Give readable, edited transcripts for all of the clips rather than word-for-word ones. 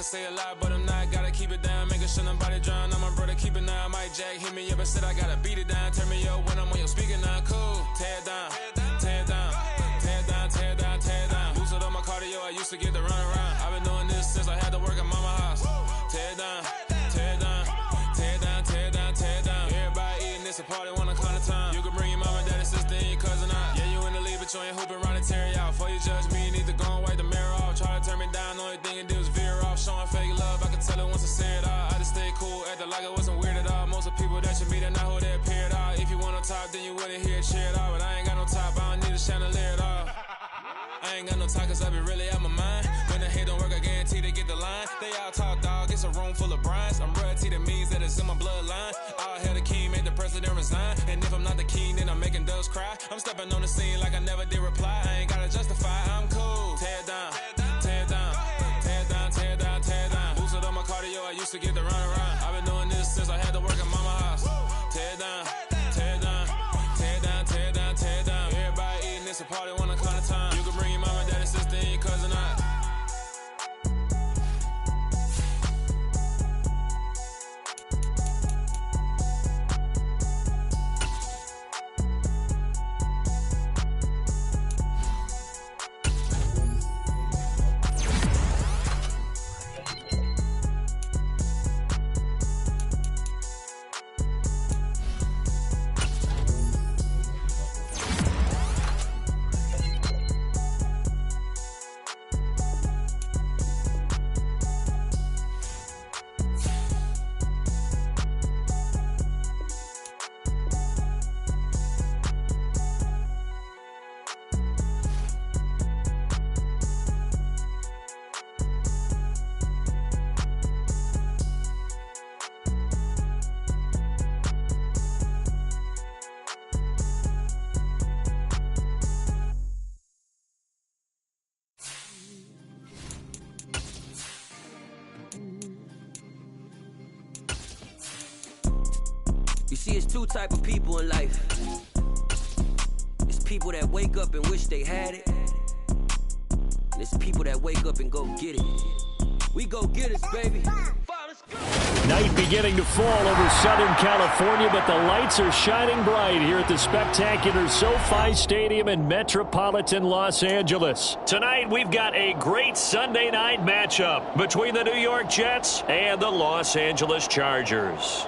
say a lot, but I'm not. Gotta keep it down, making sure nobody drown. I'm my brother, keep it now. Mike Jack hit me up and said I gotta beat it down. Turn me up when I'm on your speaker now. Cool, tear it down, tear it down, tear it down, tear it down, tear it down. Lose it on my cardio, I used to get the run around. I've been doing this since I had to work at mama house. Tear it down, tear it down, tear it down, tear it down, tear it down. Everybody eating this a party, one o'clock of time. You can bring your mama, daddy, sister, and your cousin out. Yeah, you in the league, but you ain't hooping around and tear it out. Before you judge me, you need to go and wipe the mirror off. Try to turn me down, the only thing you do is veer off. Showing fake love, I can tell it once I say it all. I just stay cool, acting like it wasn't weird at all. Most of the people that you meet are not who they appear at all. If you want on top, then you wouldn't hear it cheer at all. But I ain't got no top, I don't need a chandelier at all. I ain't got no time, cause I be really out my mind. When the hate don't work, I guarantee they get the line. They all talk, dog, it's a room full of brinds. I'm royalty, that means that it's in my bloodline. All hail the king, made the president resign. And if I'm not the king, then I'm making doves cry. I'm stepping on the scene like I never did reply. I ain't gotta justify, I'm cool. Tear it down, tear it down, tear it down, tear it down, tear it down. Boost it on my cardio, I used to get the run around. I've been doing this since I had to work at mama house. Tear it down, tear it down, tear it down, tear it down, tear it down. Everybody eating this a party, 1 o'clock of time. You can bring your mama, daddy, sister, and your cousin out. You see, it's two type of people in life. It's people that wake up and wish they had it. And it's people that wake up and go get it. We go get it, baby. Night beginning to fall over Southern California, but the lights are shining bright here at the spectacular SoFi Stadium in metropolitan Los Angeles. Tonight, we've got a great Sunday night matchup between the New York Jets and the Los Angeles Chargers.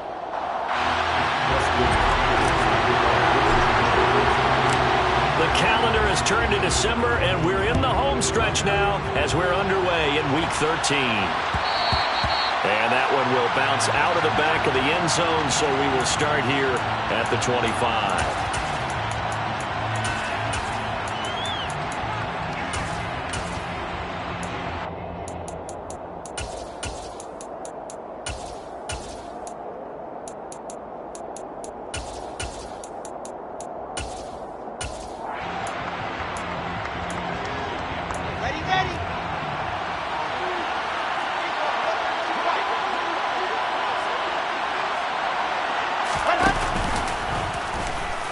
The calendar has turned to December, and we're in the home stretch now as we're underway in Week 13. And that one will bounce out of the back of the end zone, so we will start here at the 25.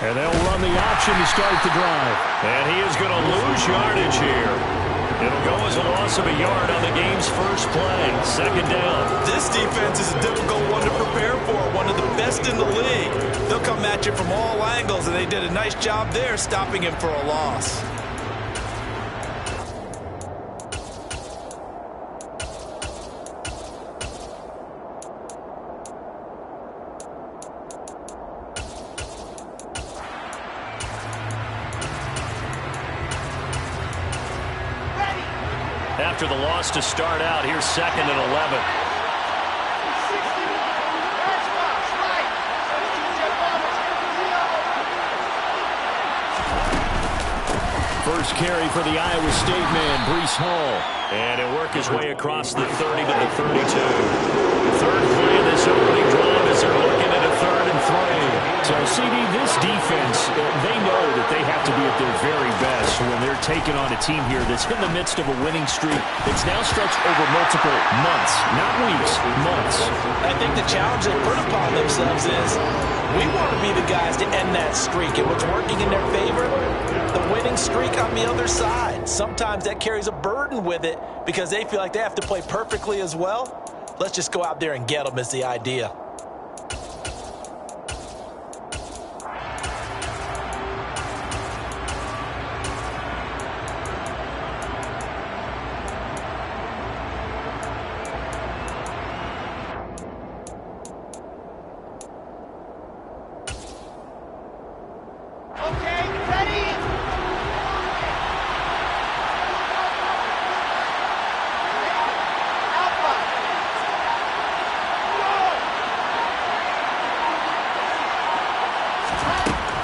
And they'll run the option to start the drive. And he is going to lose yardage here. It'll go as a loss of a yard on the game's first play. Second down. This defense is a difficult one to prepare for. One of the best in the league. They'll come at you from all angles, and they did a nice job there stopping him for a loss. After the loss to start out, here's 2nd and 11. First carry for the Iowa State man, Breece Hall. And he'll work his way across the 30 to the 32. Third play of this opening drive as they're looking at a 3rd and 3. So, CD, this defense, they know that they have to be at their very best when they're taking on a team here that's in the midst of a winning streak. It's now stretched over multiple months, not weeks, months. I think the challenge they put upon themselves is we want to be the guys to end that streak. And what's working in their favor, the win winning streak on the other side. Sometimes that carries a burden with it because they feel like they have to play perfectly as well. Let's just go out there and get them is the idea.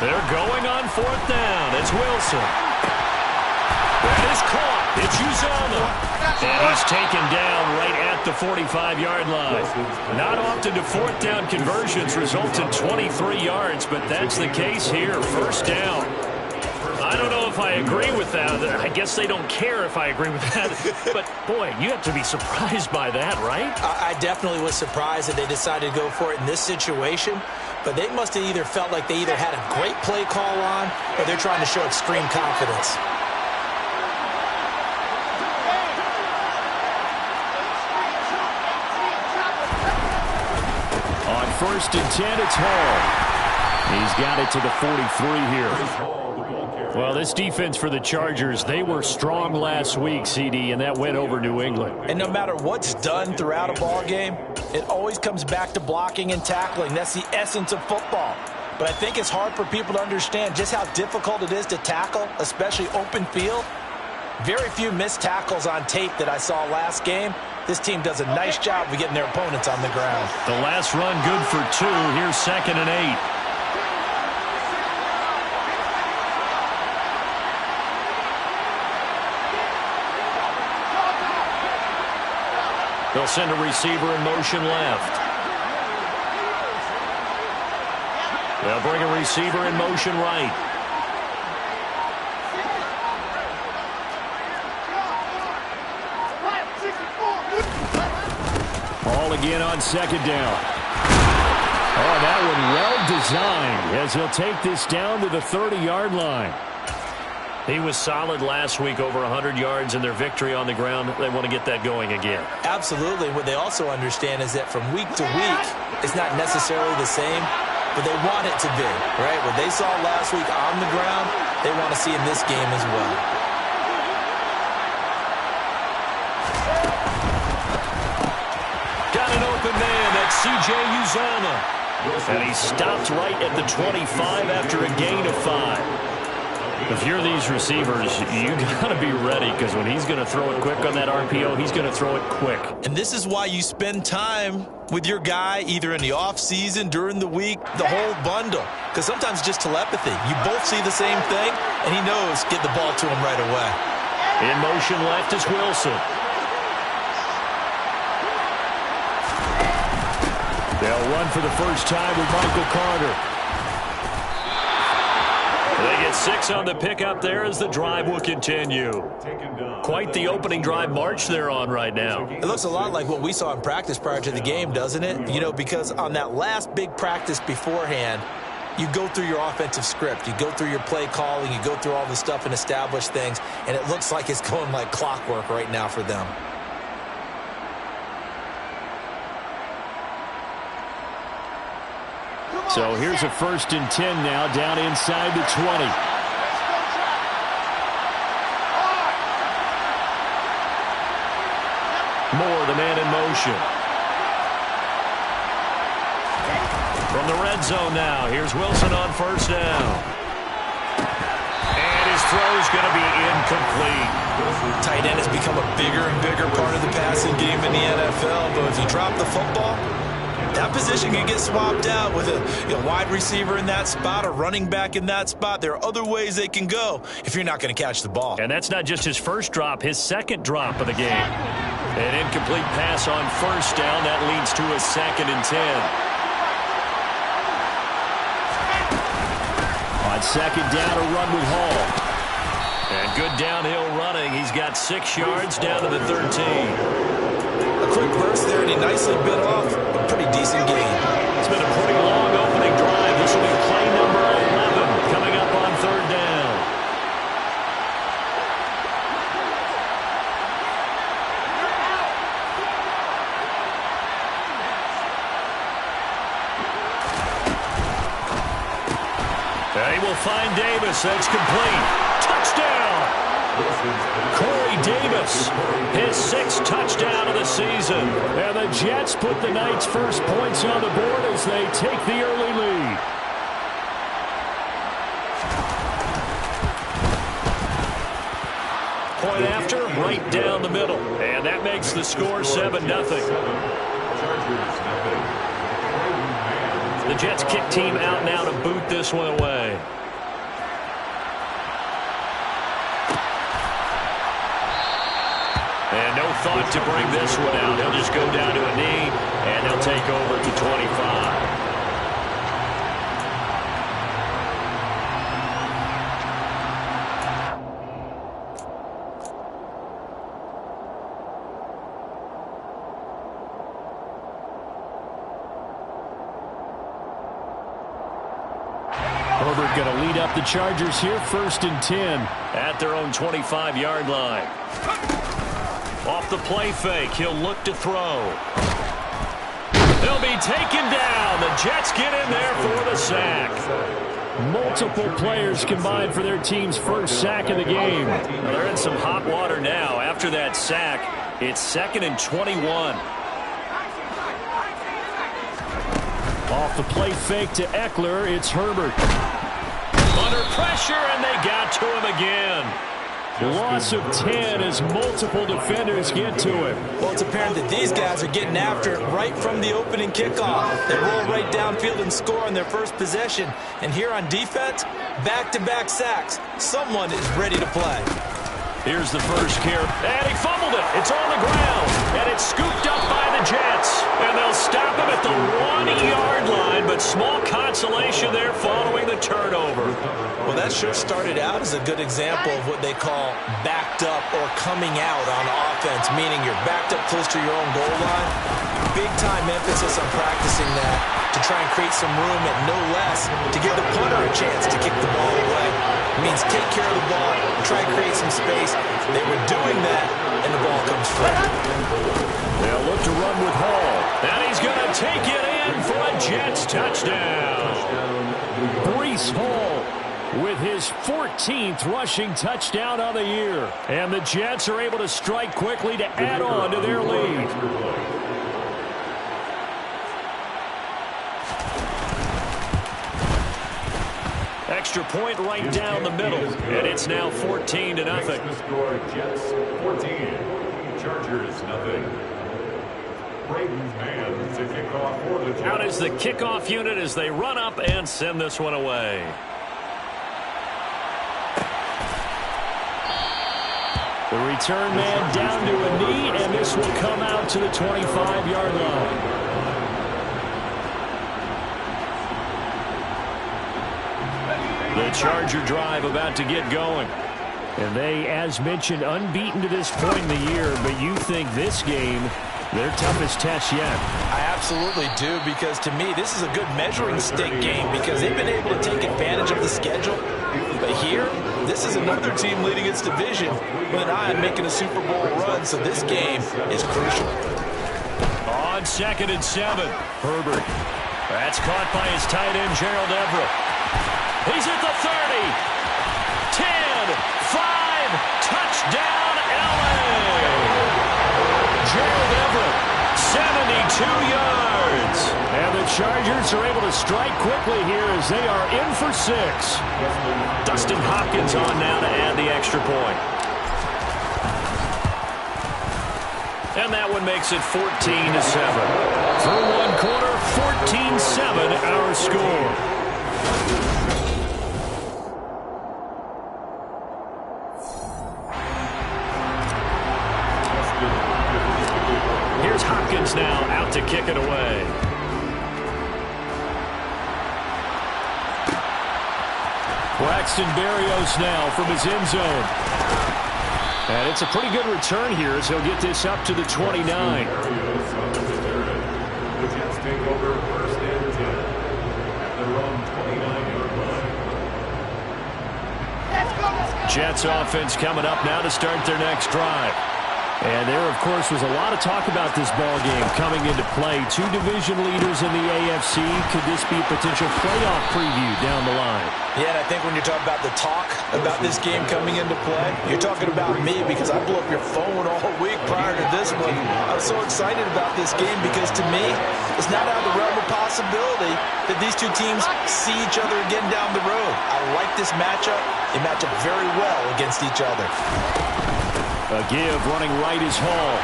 They're going on fourth down. It's Wilson. That is caught. It's Uzomah. And he's taken down right at the 45-yard line. Not often do fourth down conversions result in 23 yards, but that's the case here. First down. I don't know if I agree with that. I guess they don't care if I agree with that. But, boy, you have to be surprised by that, right? I definitely was surprised that they decided to go for it in this situation. But they must have either felt like they either had a great play call on or they're trying to show extreme confidence. On 1st and 10, it's Hall. He's got it to the 43 here. Well, this defense for the Chargers, they were strong last week, CD, and that went over New England. And no matter what's done throughout a ball game, it always comes back to blocking and tackling. That's the essence of football. But I think it's hard for people to understand just how difficult it is to tackle, especially open field. Very few missed tackles on tape that I saw last game. This team does a nice job of getting their opponents on the ground. The last run good for 2. Here's 2nd and 8. They'll send a receiver in motion left. They'll bring a receiver in motion right. Ball again on 2nd down. Oh, that one well designed as he'll take this down to the 30-yard line. He was solid last week, over 100 yards in their victory on the ground. They want to get that going again. Absolutely. What they also understand is that from week to week, it's not necessarily the same, but they want it to be, right? What they saw last week on the ground, they want to see in this game as well. Got an open man. That's C.J. Uzomah. And he stopped right at the 25 after a gain of 5. If you're these receivers, you got to be ready because when he's going to throw it quick on that RPO, he's going to throw it quick. And this is why you spend time with your guy either in the offseason, during the week, the whole bundle. Because sometimes it's just telepathy. You both see the same thing, and he knows get the ball to him right away. In motion left is Wilson. They'll run for the first time with Michael Carter. They get 6 on the pickup there as the drive will continue. Quite the opening drive march they're on right now. It looks a lot like what we saw in practice prior to the game, doesn't it? You know, because on that last big practice beforehand, you go through your offensive script. You go through your play calling. You go through all the stuff and establish things. And it looks like it's going like clockwork right now for them. So here's a 1st and 10 now down inside the 20. Moore, the man in motion. From the red zone now, here's Wilson on 1st down. And his throw's going to be incomplete. Tight end has become a bigger and bigger part of the passing game in the NFL, but if you drop the football, that position can get swapped out with a wide receiver in that spot, a running back in that spot. There are other ways they can go if you're not going to catch the ball. And that's not just his first drop, his second drop of the game. An incomplete pass on 1st down. That leads to a 2nd and 10. On 2nd down, a run with Hall. And good downhill running. He's got 6 yards down to the 13. A quick burst there, and he nicely bit off a pretty decent gain. It's been a pretty long opening drive. This will be play number 11 coming up on 3rd down. will find Davis. That's complete. Touchdown! Corey Davis, his 6th touchdown of the season. And the Jets put the Knights' first points on the board as they take the early lead. Point after, right down the middle. And that makes the score 7-0. The Jets kick team out now to boot this one away. And no thought to bring this one out. He'll just go down to a knee, and they'll take over to 25. Herbert going to lead up the Chargers here, 1st and 10. At their own 25-yard line. Off the play fake, he'll look to throw. He'll be taken down. The Jets get in there for the sack. Multiple players combined for their team's first sack of the game. Well, they're in some hot water now. After that sack, it's 2nd and 21. Off the play fake to Eckler, it's Herbert. Under pressure, and they got to him again. Loss of 10 as multiple defenders get to him. Well, it's apparent that these guys are getting after it right from the opening kickoff. They roll right downfield and score on their first possession. And here on defense, back-to-back sacks. Someone is ready to play. Here's the first carry. And he fumbled it. It's on the ground. And it's scooped up by the Jets. And they'll stop him at the 1-yard line. But small consolation there following the turnover. Well, that sure started out as a good example of what they call backed up or coming out on offense, meaning you're backed up close to your own goal line. Big-time emphasis on practicing that to try and create some room and no less to give the punter a chance to kick the ball away. It means take care of the ball, try and create some space. They were doing that, and the ball comes free. They'll look to run with Hall. And he's going to take it in for a Jets touchdown. Breece Hall with his 14th rushing touchdown of the year. And the Jets are able to strike quickly to add on to their lead. Extra point right down the middle, and it's now 14-0. Jets 14, Chargers nothing. Out is the kickoff unit as they run up and send this one away. The return man down to a knee, and this will come out to the 25-yard line. The Charger drive about to get going. And they, as mentioned, unbeaten to this point in the year, but you think this game, their toughest test yet? I absolutely do, because to me, this is a good measuring stick game because they've been able to take advantage of the schedule. But here, this is another team leading its division with an eye on making a Super Bowl run, so this game is crucial. On 2nd and 7, Herbert. That's caught by his tight end, Gerald Everett. He's at the 30, 10, 5, touchdown, LA! Gerald Everett, 72 yards. And the Chargers are able to strike quickly here as they are in for 6. Dustin Hopkins on now to add the extra point. And that one makes it 14-7. Through one quarter, 14-7 our score. Here's Hopkins now out to kick it away. Braxton Berrios now from his end zone. And it's a pretty good return here as he'll get this up to the 29. The Jets take over 1st and 10 at their own 29-yard line. Jets offense coming up now to start their next drive. And there, of course, was a lot of talk about this ball game coming into play. Two division leaders in the AFC. Could this be a potential playoff preview down the line? Yeah, and I think when you're talking about the talk about this game coming into play, you're talking about me because I blew up your phone all week prior to this one. I was so excited about this game because to me, it's not out of the realm of possibility that these two teams see each other again down the road. I like this matchup. They match up very well against each other. A give running right is Hall.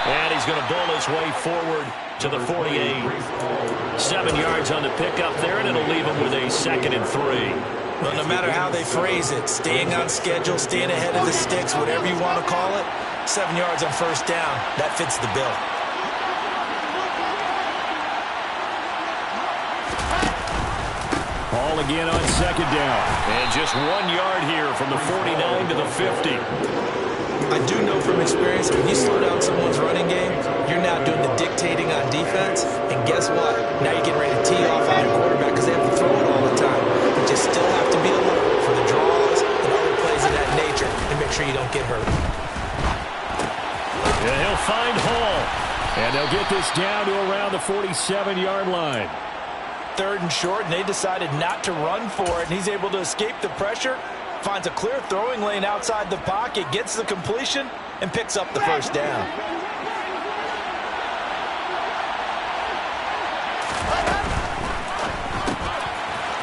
And he's going to bull his way forward to the 48. 7 yards on the pickup there, and it'll leave him with a 2nd and 3. Well, no matter how they phrase it, staying on schedule, staying ahead of the sticks, whatever you want to call it, 7 yards on first down, that fits the bill. Hall again on 2nd down. And just 1 yard here from the 49 to the 50. I do know from experience, when you slow down someone's running game, you're now doing the dictating on defense. And guess what? Now you're getting ready to tee off on your quarterback because they have to throw it all the time. But you still have to be alert for the draws and other plays of that nature and make sure you don't get hurt. And he'll find Hall. And they'll get this down to around the 47-yard line. 3rd and short, and they decided not to run for it. And he's able to escape the pressure, finds a clear throwing lane outside the pocket, gets the completion, and picks up the first down.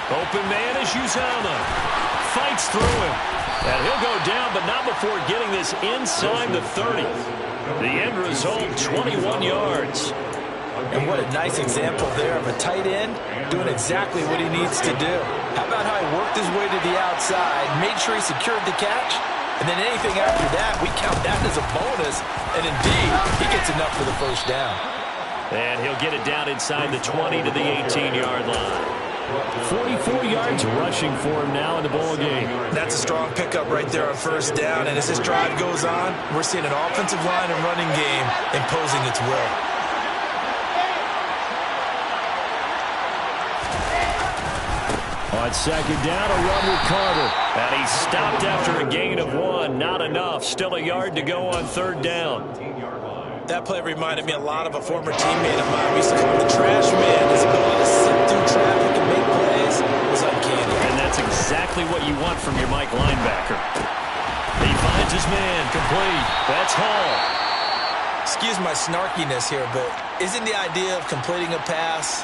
Open man is Uzama. Fights through him. And he'll go down, but not before getting this inside the 30. The end result, 21 yards. And what a nice example there of a tight end doing exactly what he needs to do. How about how he worked his way to the outside, made sure he secured the catch, and then anything after that, we count that as a bonus. And indeed, he gets enough for the first down. And he'll get it down inside the 20 to the 18-yard line. 44 yards rushing for him now in the ball game. That's a strong pickup right there on first down. And as this drive goes on, we're seeing an offensive line and running game imposing its will. On 2nd down, a run with Carter. And he stopped after a gain of 1. Not enough. Still a yard to go on 3rd down. That play reminded me a lot of a former teammate of mine. We used to call him the trash man. His ability to sit through traffic and make plays was uncanny. And that's exactly what you want from your Mike linebacker. He finds his man. Complete. That's Hall. Excuse my snarkiness here, but isn't the idea of completing a pass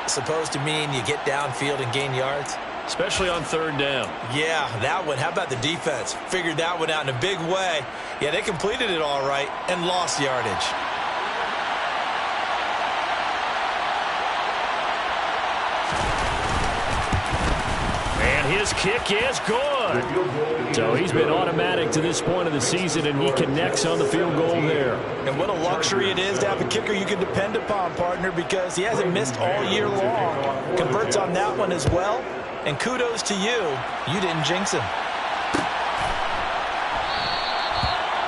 supposed to mean you get downfield and gain yards? Especially on 3rd down. Yeah, that one. How about the defense? Figured that one out in a big way. Yeah, they completed it all right and lost yardage. And his kick is good. So he's been automatic to this point of the season, and he connects on the field goal there. And what a luxury it is to have a kicker you can depend upon, partner, because he hasn't missed all year long. Converts on that one as well. And kudos to you. You didn't jinx him.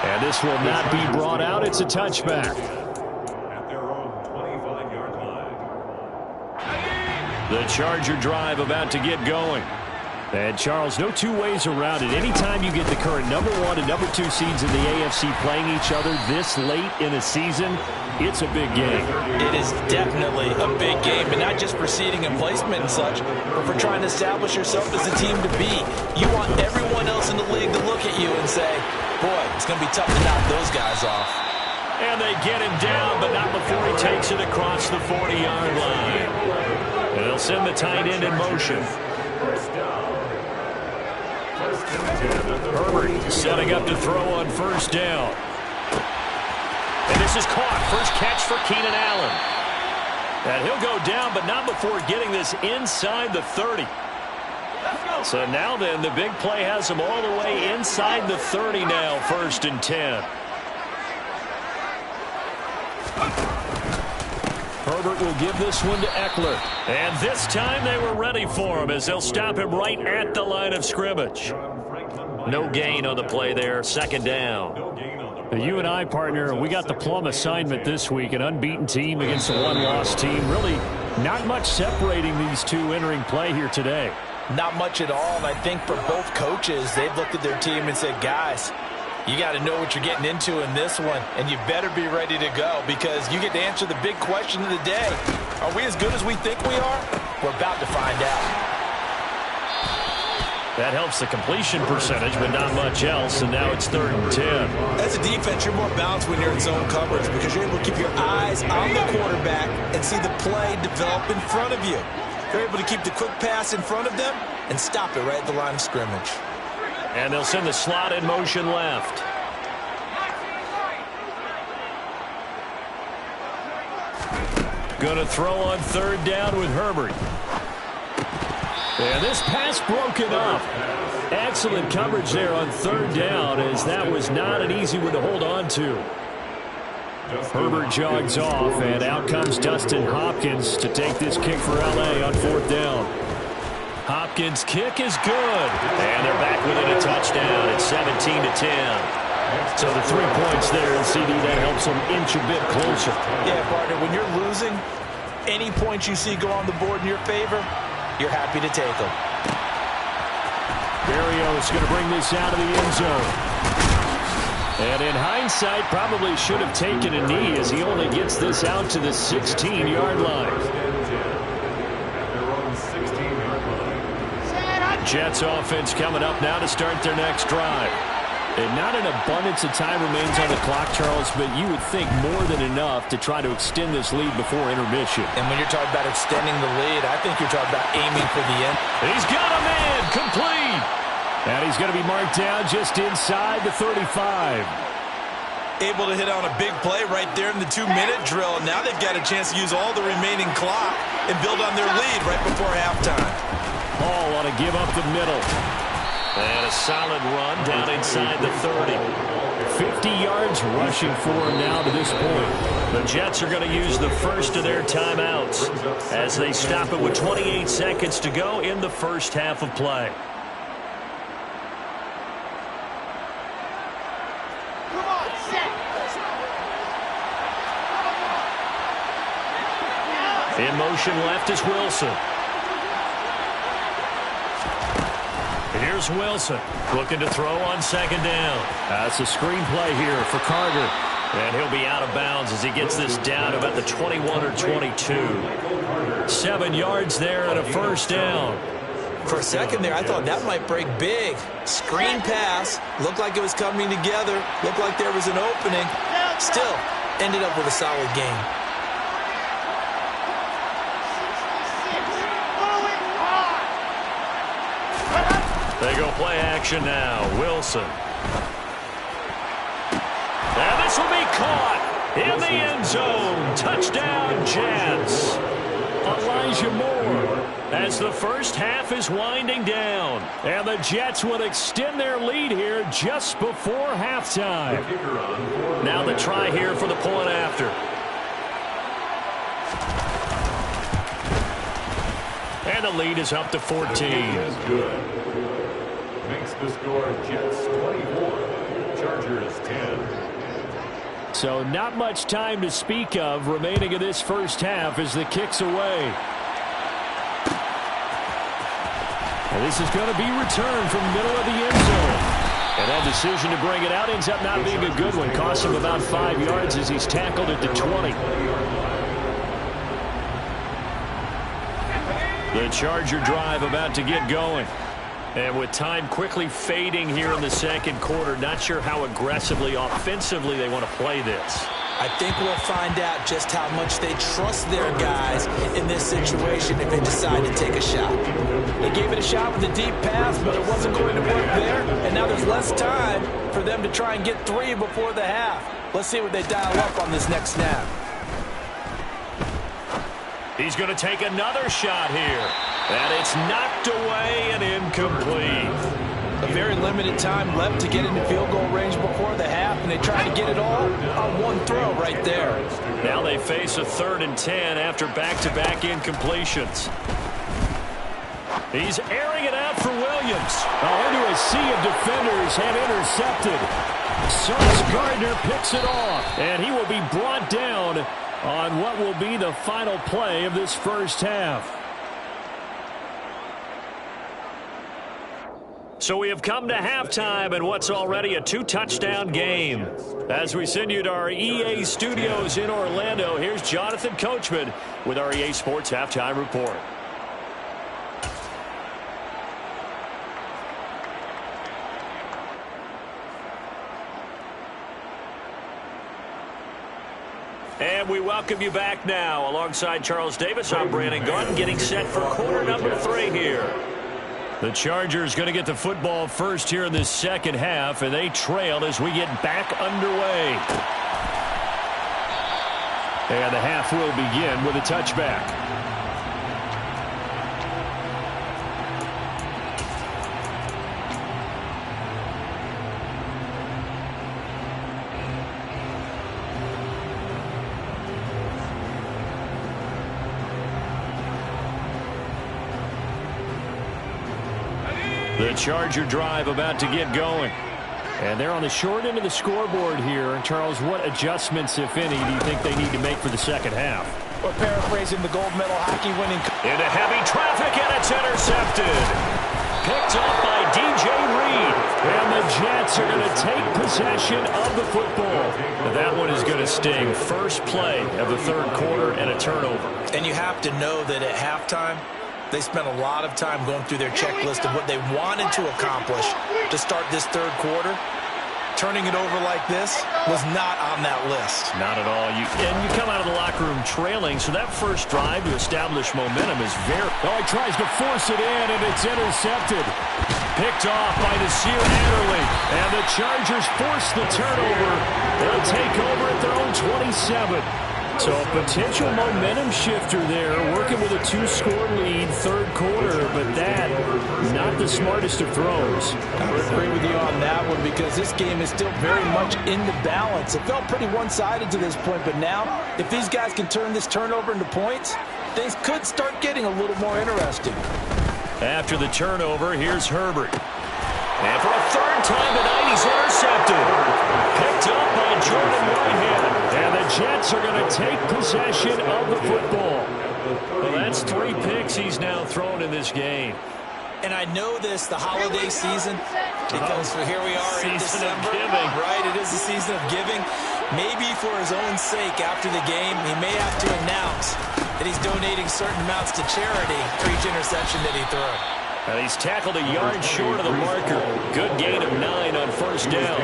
And this will not be brought out. It's a touchback. At their own 25-yard line. The Charger drive about to get going. And, Charles, no two ways around it. Anytime you get the current #1 and #2 seeds in the AFC playing each other this late in a season, it's a big game. It is definitely a big game, and not just for seeding and placement and such, but for trying to establish yourself as a team to beat. You want everyone else in the league to look at you and say, boy, it's going to be tough to knock those guys off. And they get him down, but not before he takes it across the 40-yard line. And they'll send the tight end in motion. Herbert setting up to throw on 1st down. And this is caught. First catch for Keenan Allen. And he'll go down, but not before getting this inside the 30. So now then, the big play has him all the way inside the 30 now, 1st and 10. Herbert will give this one to Eckler. And this time they were ready for him as they'll stop him right at the line of scrimmage. No gain on the play there. 2nd down. You and I, partner, we got the plum assignment this week. An unbeaten team against a one-loss team. Really not much separating these two entering play here today. Not much at all, and I think for both coaches, they've looked at their team and said, guys, You got to know what you're getting into in this one, and you better be ready to go because you get to answer the big question of the day. Are we as good as we think we are? We're about to find out. That helps the completion percentage, but not much else, and now it's 3rd and 10. As a defense, you're more balanced when you're in zone coverage because you're able to keep your eyes on the quarterback and see the play develop in front of you. You're able to keep the quick pass in front of them and stop it right at the line of scrimmage. And they'll send the slot in motion left. Going to throw on 3rd down with Herbert. And this pass broken up. Excellent coverage there on 3rd down, as that was not an easy one to hold on to. Herbert jogs off, and out comes Dustin Hopkins to take this kick for L.A. on 4th down. Hopkins' kick is good. And they're back within a touchdown at 17-10. So the 3 points there, and CD, that helps them inch a bit closer. Yeah, partner, when you're losing, any points you see go on the board in your favor, you're happy to take them. Berrios going to bring this out of the end zone. And in hindsight, probably should have taken a knee as he only gets this out to the 16-yard line. Jets offense coming up now to start their next drive. And not an abundance of time remains on the clock, Charles, but you would think more than enough to try to extend this lead before intermission. And when you're talking about extending the lead, I think you're talking about aiming for the end. He's got a man, complete. And he's going to be marked down just inside the 35. Able to hit on a big play right there in the 2-minute drill. Now they've got a chance to use all the remaining clock and build on their lead right before halftime. Hall want to give up the middle. And a solid run down inside the 30. 50 yards rushing for him now to this point. The Jets are going to use the first of their timeouts as they stop it with 28 seconds to go in the first half of play. In motion left is Wilson. Here's Wilson looking to throw on 2nd down. That's a screen play here for Carter. And he'll be out of bounds as he gets this down about the 21 or 22. 7 yards there and a 1st down. For a second there, I thought that might break big. Screen pass. Looked like it was coming together. Looked like there was an opening. Still, ended up with a solid game. They go play action now. Wilson. And this will be caught in the end zone. Touchdown, Jets. Elijah Moore as the first half is winding down. And the Jets will extend their lead here just before halftime. Now the try here for the point after. And the lead is up to 14. Makes the score Jets 24, Chargers 10. So not much time to speak of remaining in this first half as the kick's away. And this is going to be returned from the middle of the end zone. And that decision to bring it out ends up not being a good one. Costs him about 5 yards as he's tackled at the 20. The Charger drive about to get going. And with time quickly fading here in the second quarter, not sure how aggressively, offensively they want to play this. I think we'll find out just how much they trust their guys in this situation if they decide to take a shot. They gave it a shot with a deep pass, but it wasn't going to work there. And now there's less time for them to try and get 3 before the half. Let's see what they dial up on this next snap. He's going to take another shot here. And it's knocked away and incomplete. A very limited time left to get into field goal range before the half, and they try to get it all on one throw right there. Now they face a 3rd and 10 after back-to-back incompletions. He's airing it out for Williams. Into a sea of defenders and intercepted. Sauce Gardner picks it off, and he will be brought down on what will be the final play of this first half. So we have come to halftime in what's already a 2-touchdown game. As we send you to our EA studios in Orlando, here's Jonathan Coachman with our EA Sports Halftime Report. And we welcome you back now. Alongside Charles Davis, I'm Brandon Gunn, getting set for quarter number 3 here. The Chargers going to get the football first here in this second half, and they trail as we get back underway. And the half will begin with a touchback. The Charger drive about to get going. And they're on the short end of the scoreboard here. And Charles, what adjustments, if any, do you think they need to make for the second half? Well, paraphrasing the gold medal hockey winning. Into heavy traffic, and it's intercepted. Picked up by DJ Reed. And the Jets are going to take possession of the football. And that one is going to sting. First play of the third quarter and a turnover. And you have to know that at halftime, they spent a lot of time going through their checklist of what they wanted to accomplish to start this third quarter. Turning it over like this was not on that list. Not at all. And you come out of the locker room trailing, so that first drive to establish momentum is very... Oh, he tries to force it in, and it's intercepted. Picked off by Nasir Adderley. And the Chargers force the turnover. They'll take over at their own 27. So a potential momentum shifter there, working with a 2-score lead, third quarter, but that, not the smartest of throws. I would agree with you on that one because this game is still very much in the balance. It felt pretty one-sided to this point, but now, if these guys can turn this turnover into points, things could start getting a little more interesting. After the turnover, here's Herbert. And for a third time tonight, he's intercepted. Picked up by Jordan Whitehead. And the Jets are going to take possession of the football. Well, that's 3 picks he's now thrown in this game. And I know this, the holiday season, because here we are in December. Giving. Right, it is the season of giving. Maybe for his own sake after the game, he may have to announce that he's donating certain amounts to charity for each interception that he throws. And he's tackled a yard short of the marker. Good gain of 9 on first down.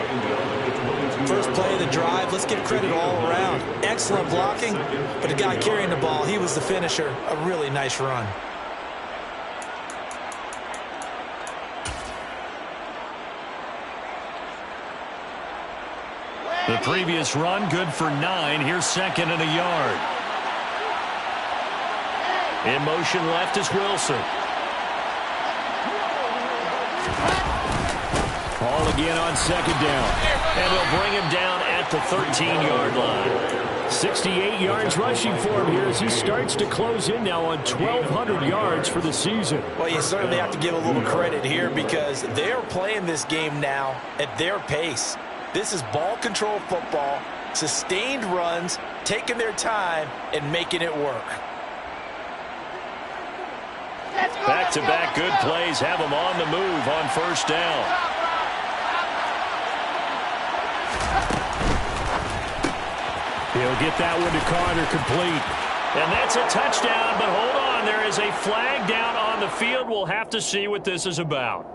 First play of the drive, let's give credit all around. Excellent blocking, but the guy carrying the ball, he was the finisher. A really nice run. The previous run, good for 9. Here's second and a yard. In motion left is Wilson. Ball again on second down. And they'll bring him down at the 13-yard line. 68 yards rushing for him here as he starts to close in now on 1,200 yards for the season. Well, you certainly have to give a little credit here because they're playing this game now at their pace. This is ball control football, sustained runs, taking their time, and making it work. Back-to-back good plays have them on the move on first down. He'll get that one to Carter complete. And that's a touchdown, but hold on. There is a flag down on the field. We'll have to see what this is about.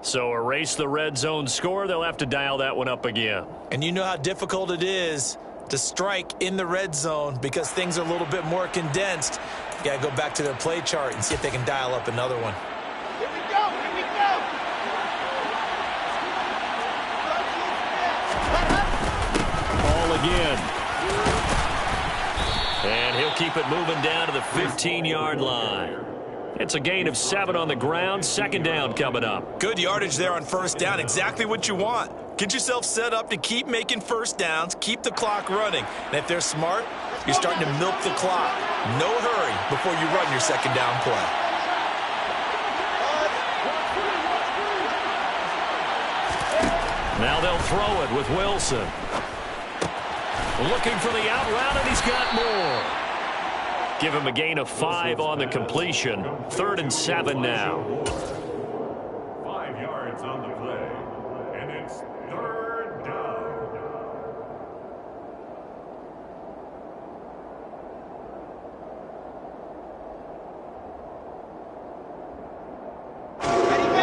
So erase the red zone score. They'll have to dial that one up again. And you know how difficult it is to strike in the red zone because things are a little bit more condensed. You got to go back to their play chart and see if they can dial up another one. Here we go, here we go. Ball again. And he'll keep it moving down to the 15-yard line. It's a gain of 7 on the ground. Second down coming up. Good yardage there on first down. Exactly what you want. Get yourself set up to keep making first downs, keep the clock running. And if they're smart, you're starting to milk the clock. No hurry before you run your second down play. Now they'll throw it with Wilson. Looking for the out route, and he's got more. Give him a gain of 5 on the completion. 3rd and 7 now. 5 yards. yards on the play, and it's third down.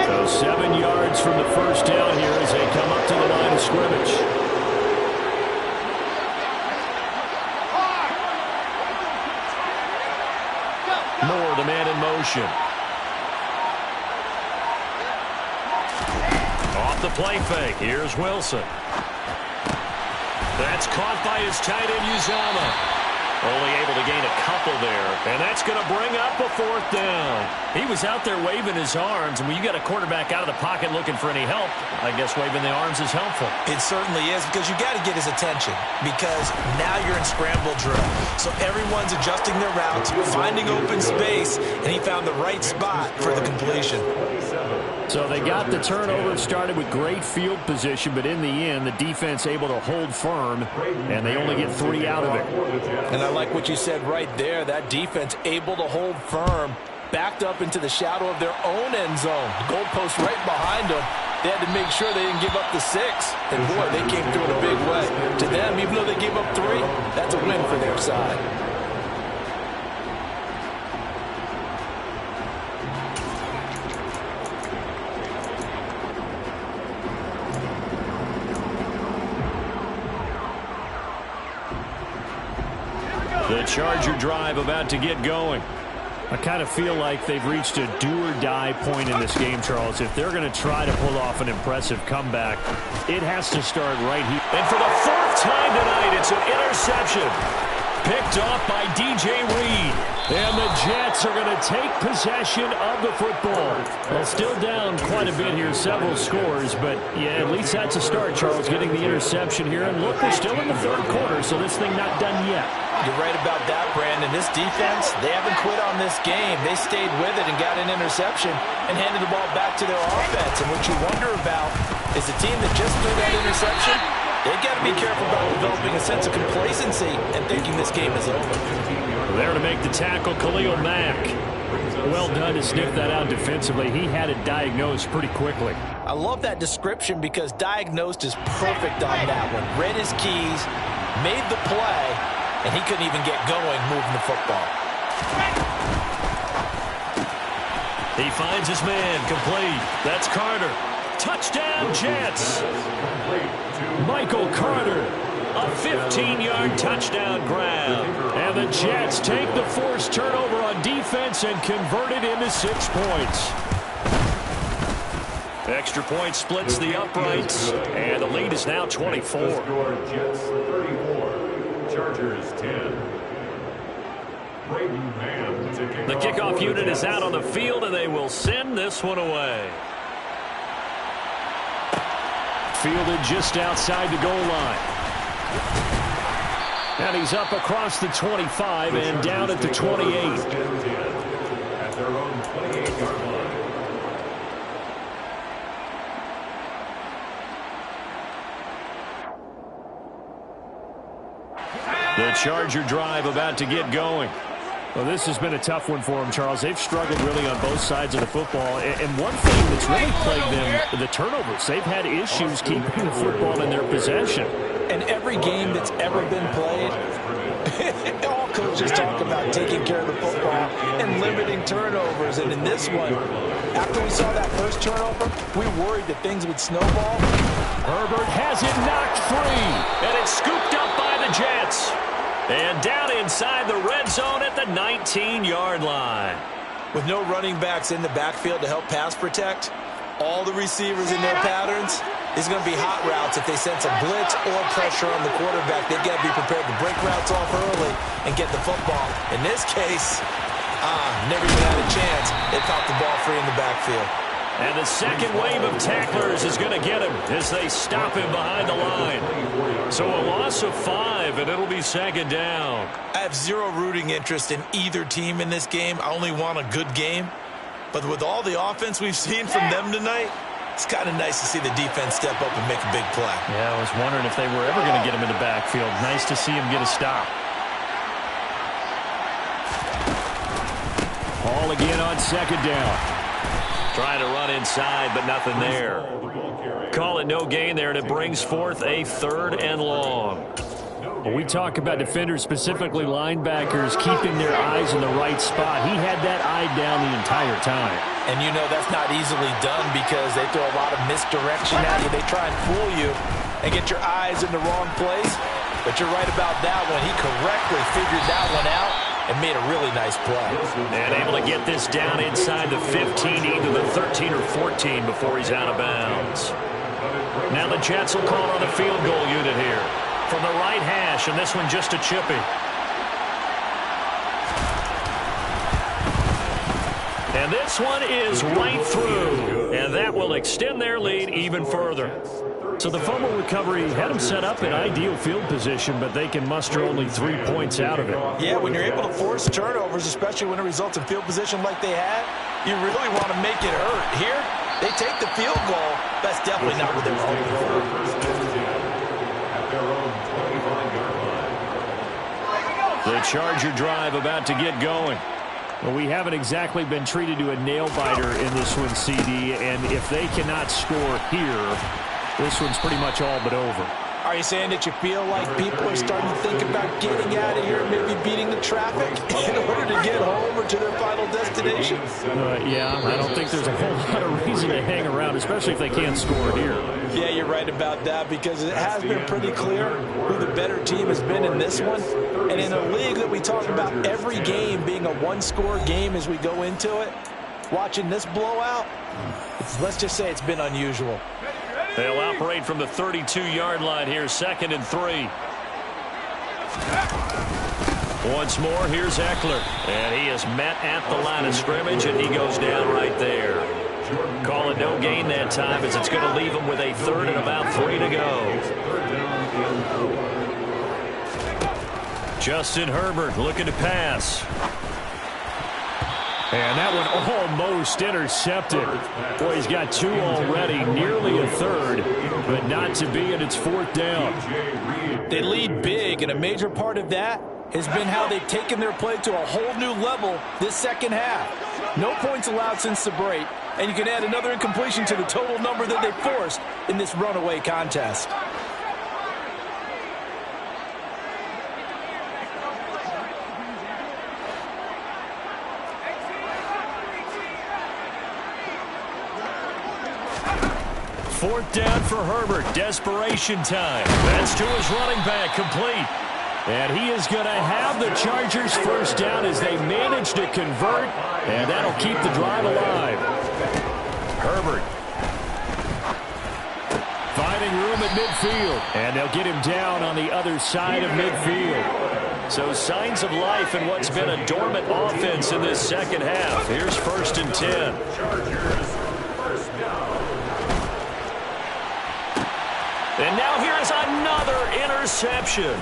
So 7 yards from the first down here as they come up to the line of scrimmage. Moore, the man in motion. Off the play fake. Here's Wilson. That's caught by his tight end, Uzomah. Only able to gain a couple there, and that's going to bring up a fourth down. He was out there waving his arms, and when you got a quarterback out of the pocket looking for any help, I guess waving the arms is helpful. It certainly is, because you got to get his attention, because now you're in scramble drill. So everyone's adjusting their routes, finding open space, and he found the right spot for the completion. So they got the turnover started with great field position, but in the end, the defense able to hold firm, and they only get 3 out of it. And I like what you said right there. That defense able to hold firm, backed up into the shadow of their own end zone. The goalpost right behind them. They had to make sure they didn't give up the 6. And, boy, they came through in a big way. To them, even though they gave up 3, that's a win for their side. The Charger drive about to get going. I kind of feel like they've reached a do-or-die point in this game, Charles. If they're going to try to pull off an impressive comeback, it has to start right here. And for the 4th time tonight, it's an interception. Picked off by DJ Reed. And the Jets are going to take possession of the football. Well, still down quite a bit here, several scores, but yeah, at least that's a start, Charles, getting the interception here. And look, we're still in the 3rd quarter, so this thing not done yet. You're right about that, Brandon. This defense, they haven't quit on this game. They stayed with it and got an interception and handed the ball back to their offense. And what you wonder about is the team that just threw that interception, they've got to be careful about developing a sense of complacency and thinking this game is over. There to make the tackle, Khalil Mack. Well done to sniff that out defensively. He had it diagnosed pretty quickly. I love that description because diagnosed is perfect on that one. Read his keys, made the play, and he couldn't even get going moving the football. He finds his man, complete. That's Carter. Touchdown, Jets. Michael Carter, a 15-yard touchdown grab. And the Jets take the forced turnover on defense and convert it into 6 points. Extra point splits the uprights, and the lead is now 24. Jets 34, Chargers 10. The kickoff unit is out on the field, and they will send this one away. Fielded just outside the goal line. And he's up across the 25 and down at the 28. At their own 28-yard line. The Charger drive about to get going. Well, this has been a tough one for them, Charles. They've struggled really on both sides of the football. And one thing that's really plagued them, the turnovers. They've had issues keeping the football in their possession. And every game that's ever been played, all coaches talk about taking care of the football and limiting turnovers. And in this one, after we saw that first turnover, we worried that things would snowball. Herbert has it knocked free. And it's scooped up by the Jets. And down inside the red zone at the 19-yard line. With no running backs in the backfield to help pass protect, all the receivers in their patterns, it's going to be hot routes if they sense a blitz or pressure on the quarterback. They've got to be prepared to break routes off early and get the football. In this case, never even had a chance. They caught the ball free in the backfield. And the second wave of tacklers is going to get him as they stop him behind the line. So a loss of 5, and it'll be second down. I have zero rooting interest in either team in this game. I only want a good game. But with all the offense we've seen from them tonight, it's kind of nice to see the defense step up and make a big play. Yeah, I was wondering if they were ever going to get him in the backfield. Nice to see him get a stop. Hall again on second down. Trying to run inside, but nothing there. Call it no gain there, and it brings forth a 3rd and long. When we talk about defenders, specifically linebackers, keeping their eyes in the right spot, he had that eye down the entire time. And you know that's not easily done because they throw a lot of misdirection at you. They try and fool you and get your eyes in the wrong place. But you're right about that one. He correctly figured that one out and made a really nice play. And able to get this down inside the 15, either the 13 or 14 before he's out of bounds. Now the Jets will call on the field goal unit here. From the right hash, and this one just a chippy. And this one is right through. And that will extend their lead even further. So the fumble recovery had them set up in ideal field position, but they can muster only 3 points out of it. Yeah, when you're able to force turnovers, especially when it results in field position like they had, you really want to make it hurt. Here, they take the field goal. That's definitely not what they were hoping for. The Charger drive about to get going. Well, we haven't exactly been treated to a nail-biter in this one, CD, and if they cannot score here, this one's pretty much all but over. Are you saying that you feel like people are starting to think about getting out of here and maybe beating the traffic in order to get home or to their final destination? Yeah, I don't think there's a whole lot of reason to hang around, especially if they can't score here. Yeah, you're right about that because it has been pretty clear who the better team has been in this one. And in a league that we talk about every game being a one-score game as we go into it, watching this blowout, let's just say it's been unusual. They'll operate from the 32-yard line here, 2nd and 3. Once more, here's Eckler. And he is met at the line of scrimmage, and he goes down right there. Call it no gain that time, as it's going to leave him with a 3rd and about 3 to go. Justin Herbert looking to pass. And that one almost intercepted. Boy, he's got 2 already, nearly a 3rd, but not to be, and it's 4th down. They lead big, and a major part of that has been how they've taken their play to a whole new level this second half. No points allowed since the break, and you can add another incompletion to the total number that they forced in this runaway contest. Fourth down for Herbert. Desperation time. That's to his running back. Complete. And he is going to have the Chargers first down as they manage to convert. And that'll keep the drive alive. Herbert. Finding room at midfield. And they'll get him down on the other side of midfield. So signs of life in what's been a dormant offense in this second half. Here's 1st and 10. Chargers first down. And now here's another interception.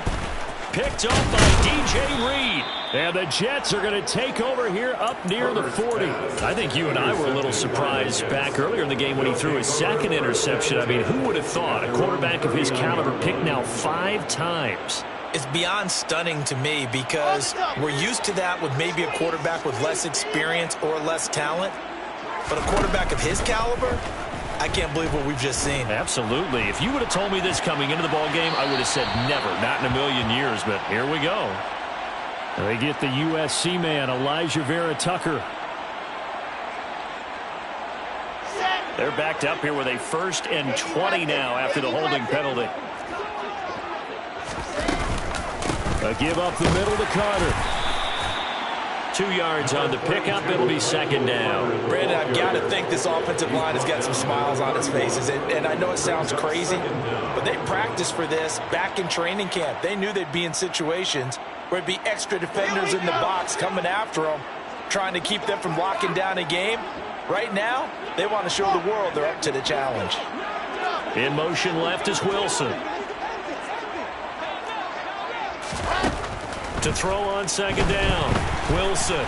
Picked up by D.J. Reed. And the Jets are going to take over here up near the 40. I think you and I were a little surprised back earlier in the game when he threw his 2nd interception. I mean, who would have thought a quarterback of his caliber picked now 5 times? It's beyond stunning to me because we're used to that with maybe a quarterback with less experience or less talent. But a quarterback of his caliber, I can't believe what we've just seen. Absolutely. If you would have told me this coming into the ball game, I would have said never, not in a million years. But here we go. They get the USC man, Elijah Vera Tucker. They're backed up here with a 1st and 20 now after the holding penalty. A give up the middle to Carter. 2 yards on the pickup. It'll be 2nd down. Brandon, I've got to think this offensive line has got some smiles on its faces. And I know it sounds crazy, but they practiced for this back in training camp. They knew they'd be in situations where it'd be extra defenders in the box coming after them, trying to keep them from locking down a game. Right now, they want to show the world they're up to the challenge. In motion left is Wilson. To throw on 2nd down. Wilson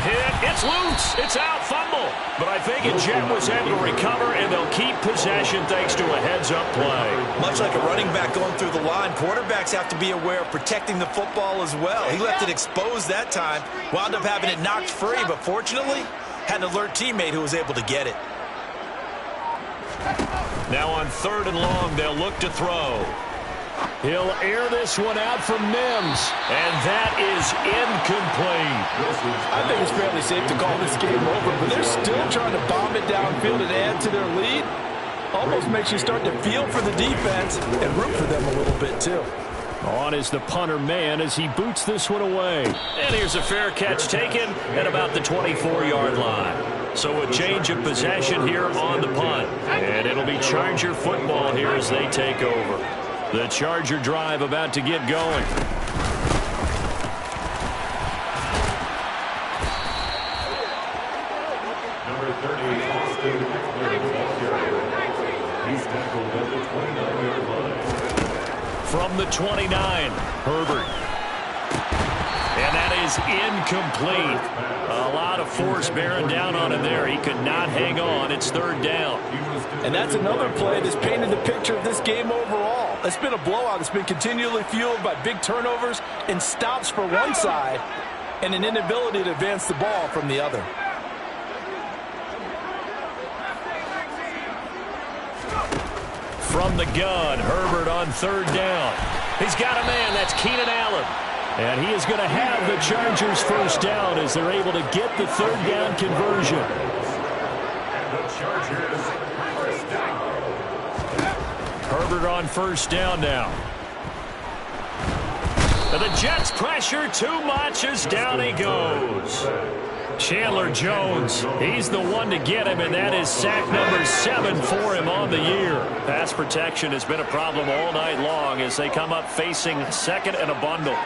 hit. It's loose. It's out. Fumble. But I think Jet was able to recover, and they'll keep possession thanks to a heads-up play. Much like a running back going through the line, quarterbacks have to be aware of protecting the football as well. He left it exposed that time, wound up having it knocked free, but fortunately, had an alert teammate who was able to get it. Now on 3rd and long, they'll look to throw. He'll air this one out for Mims, and that is incomplete. I think it's fairly safe to call this game over, but they're still trying to bomb it downfield and add to their lead. Almost makes you start to feel for the defense and root for them a little bit, too. On is the punter man as he boots this one away. And here's a fair catch taken at about the 24-yard line. So a change of possession here on the punt. And it'll be Charger football here as they take over. The Charger drive about to get going. Number 30, Austin Eckler. He's tackled at the 29-yard line. From the 29, Herbert. And that is incomplete. A lot of force bearing down on him there. He could not hang on. It's 3rd down. And that's another play that's painted the picture of this game overall. It's been a blowout. It's been continually fueled by big turnovers and stops for one side and an inability to advance the ball from the other. From the gun, Herbert on 3rd down. He's got a man. That's Keenan Allen. And he is going to have the Chargers 1st down as they're able to get the 3rd down conversion. And the Chargers 1st down. Herbert on 1st down now. And the Jets pressure too much as down he goes. Chandler Jones, he's the one to get him, and that is sack number 7 for him on the year. Pass protection has been a problem all night long as they come up facing 2nd and a bundle.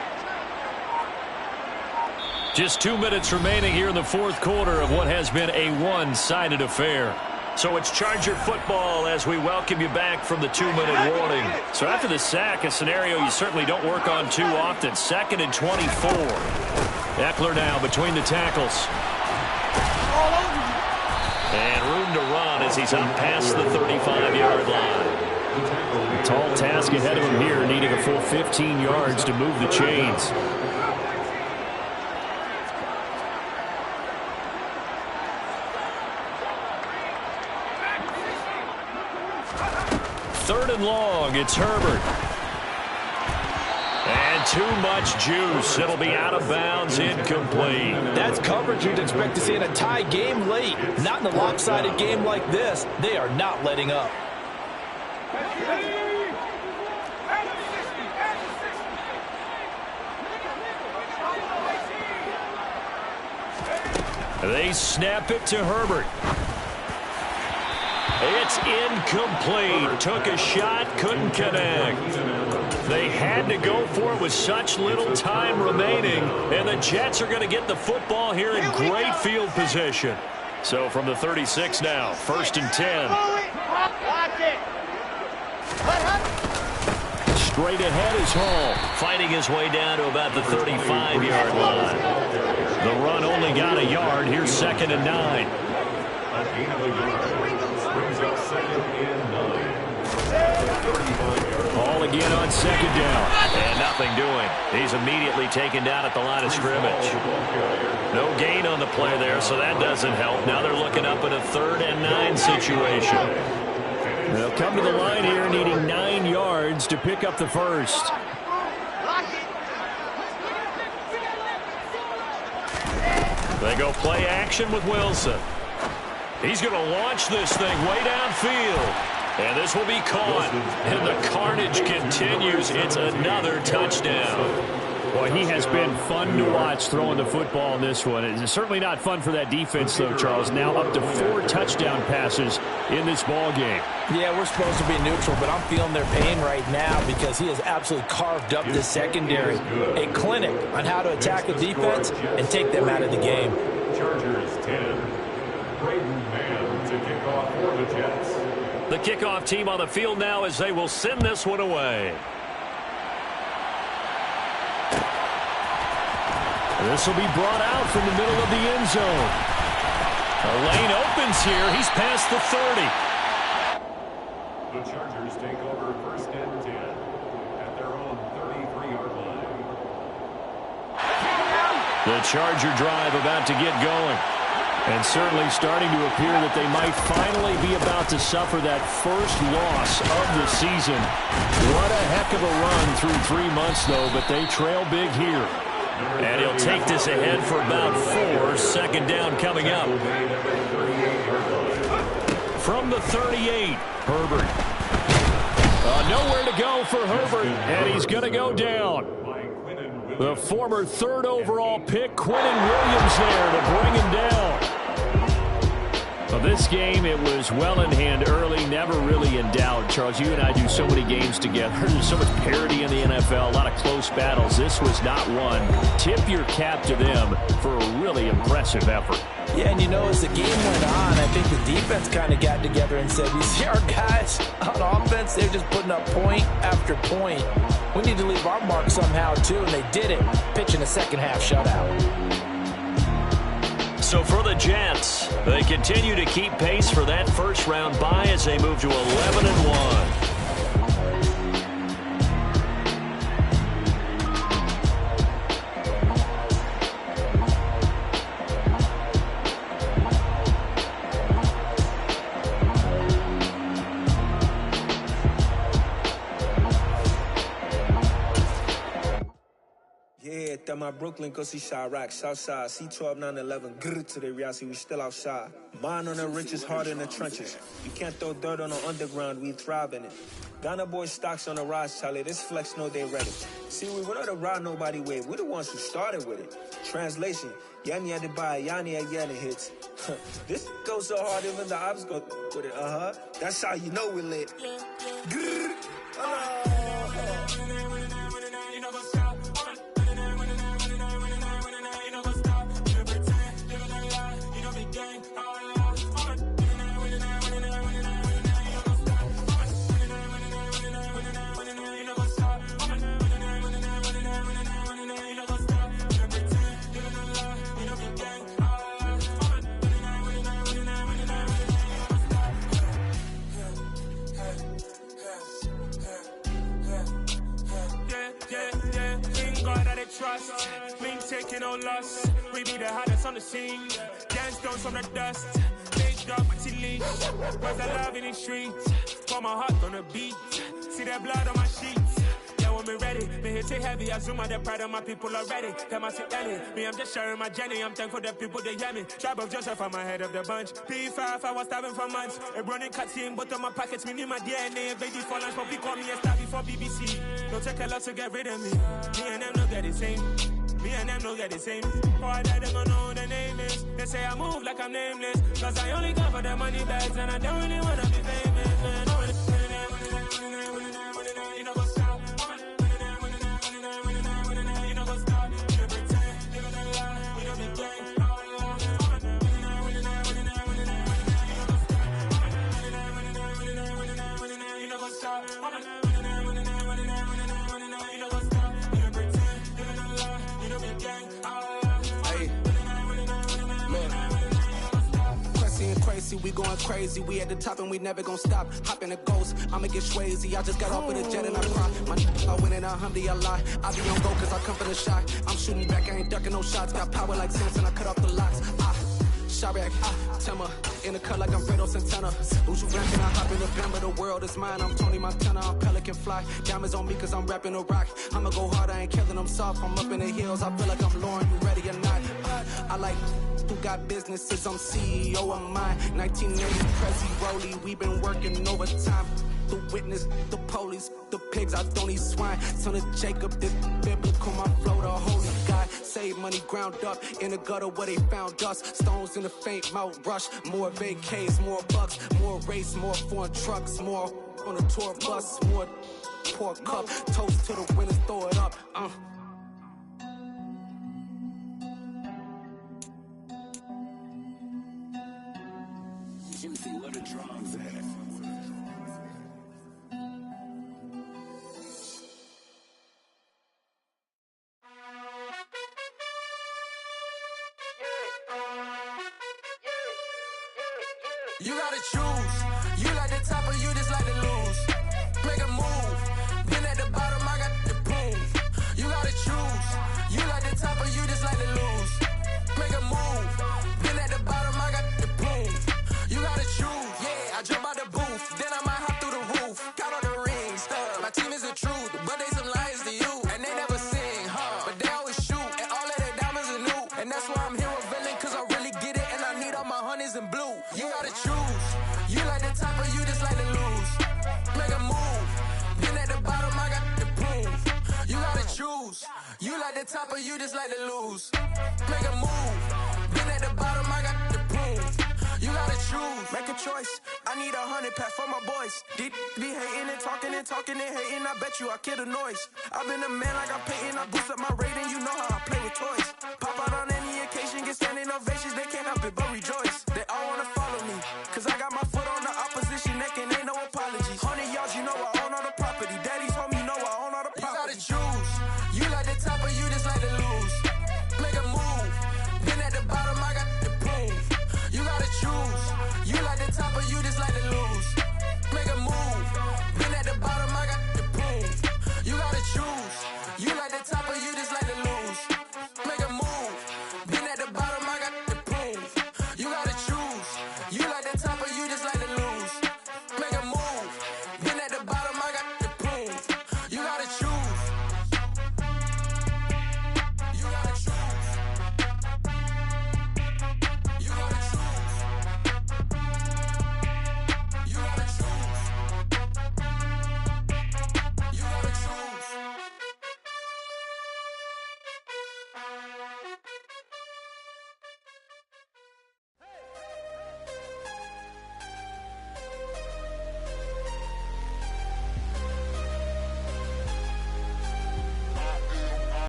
Just 2 minutes remaining here in the 4th quarter of what has been a one-sided affair. So it's Charger football as we welcome you back from the 2-minute warning. So after the sack, a scenario you certainly don't work on too often. 2nd and 24. Eckler now between the tackles. And room to run as he's up past the 35-yard line. Tall task ahead of him here, needing a full 15 yards to move the chains. Third and long, it's Herbert. And too much juice. It'll be out of bounds, incomplete. That's coverage you'd expect to see in a tie game late. Not in a lopsided game like this. They are not letting up. They snap it to Herbert. It's incomplete. Took a shot, couldn't connect. They had to go for it with such little time remaining, and the Jets are going to get the football here in great field position. So from the 36 now, 1st and 10. Straight ahead is Hall, fighting his way down to about the 35-yard line. The run only got a yard. Here's 2nd and 9. A gain of a yard. Brings up 2nd and 9. Ball again on 2nd down. And nothing doing. He's immediately taken down at the line of scrimmage. No gain on the play there, so that doesn't help. Now they're looking up in a 3rd and 9 situation. They'll come to the line here needing 9 yards to pick up the first. They go play action with Wilson. He's going to launch this thing way downfield. And this will be caught. And the carnage continues. It's another touchdown. Boy, he has been fun to watch throwing the football in this one. It's certainly not fun for that defense, though, Charles. Now up to 4 touchdown passes in this ball game. Yeah, we're supposed to be neutral, but I'm feeling their pain right now because he has absolutely carved up the secondary. A clinic on how to attack the defense and take them out of the game. Chargers 10. Braden Mann to kick off for the Jets. The kickoff team on the field now as they will send this one away. This will be brought out from the middle of the end zone. A lane opens here. He's past the 30. The Chargers take over 1st and 10 at their own 33-yard line. The Charger drive about to get going. And certainly starting to appear that they might finally be about to suffer that first loss of the season. What a heck of a run through 3 months, though, but they trail big here. And he'll take this ahead for about 4. Second down coming up. From the 38, Herbert. Nowhere to go for Herbert, and he's going to go down. The former 3rd overall pick, Quinnen Williams, there to bring him down. Well, this game, it was well in hand early, never really in doubt. Charles, you and I do so many games together. There's so much parity in the NFL, a lot of close battles. This was not one. Tip your cap to them for a really impressive effort. Yeah, and as the game went on, I think the defense kind of got together and said, we see our guys on offense, they're just putting up point after point. We need to leave our mark somehow, too, and they did it, pitching a second-half shutout. So for the Jets, they continue to keep pace for that first-round bye as they move to 11-1. My Brooklyn, go see Chirac, Southside, C12, 911, grrr to the reality, we still outside. Mine on the richest, heart in the trenches. You can't throw dirt on the underground, we thrive in it. Ghana boys stocks on the rise, Charlie, this flex know they ready. See, we not a ride nobody wave, we the ones who started with it. Translation, Yanni had to buy, Yanni had Yanni hits. This goes so hard, even the ops go with it, That's how you know we lit. Grrr, trust, me taking no loss. We be the hottest on the scene. Dance stones from the dust. Big dog, but he leash. Where's the love in the streets? For my heart on the beat. See that blood on my sheets. Yeah, when me ready, me hit it heavy. I zoom out the pride of my people already. Tell my sit early. Me, I'm just sharing my journey. I'm thankful the people they hear me. Tribe of Joseph, I'm ahead of the bunch. P5, I was starving for months. A running cutscene, but on my pockets, me need my DNA. Baby for lunch, but we call me a star before BBC. Don't take a lot to get rid of me. Me and them don't get the same. Me and them don't get the same. Boy, that them don't know who the name is. They say I move like I'm nameless. Cause I only come for the money bags and I don't really wanna be famous, man. You know what's up? You know what's up? You pretend, you know the lie, you know the game. You know what's up? We going crazy, we at the top and we never gonna stop. Hop in a ghost, I'ma get swayzy. I just got off with a jet and I cry. I win in a Humvee, I lie. I be on go cause I come from the shot. I'm shooting back, I ain't ducking no shots. Got power like Samson, I cut off the locks. Chirac, Timmer, in the cut like I'm Fredo Santana. Who's you rapping? I hop in the Bama, the world is mine. I'm Tony Montana, I'm Pelican Fly. Diamonds on me cause I'm rapping a rock. I'ma go hard, I ain't killing them soft. I'm up in the hills, I feel like I'm Lauren, you ready or not? I like who got businesses, I'm CEO of mine. 1980 Prezi Rollie, we been working overtime. The witness, the police, the pigs, I don't eat swine. Son of Jacob, this biblical, my flow, the holy God. Save money ground up in the gutter where they found us. Stones in the faint mouth rush. More vacays, more bucks, more race, more foreign trucks, more on a tour bus, more pour cup. Toast to the winners, throw it up. Juicy, where the drums at? You gotta choose. You like the top or you just like to lose. Make a move. Been at the bottom, I got the boom. You gotta choose. You like the top or you just like to lose. Make a move. Been at the bottom, I choose. You like the top or you just like to lose. Make a move. Been at the bottom, I got the prove. You gotta choose. Make a choice. I need 100 pack for my boys. Be hating and talking and hating. I bet you I kill the noise. I've been a man like I'm Peyton. I boost up my rating. You know how I play with toys. Pop out on any occasion, get standing ovations. They can't help it but rejoice. They all wanna follow me. Cause I got my foot on the opposition neck and ain't no apologies. 100 yards, you know I own all the property. Daddy's home, you know I own all the property. You gotta choose. You like the top or you just like to lose.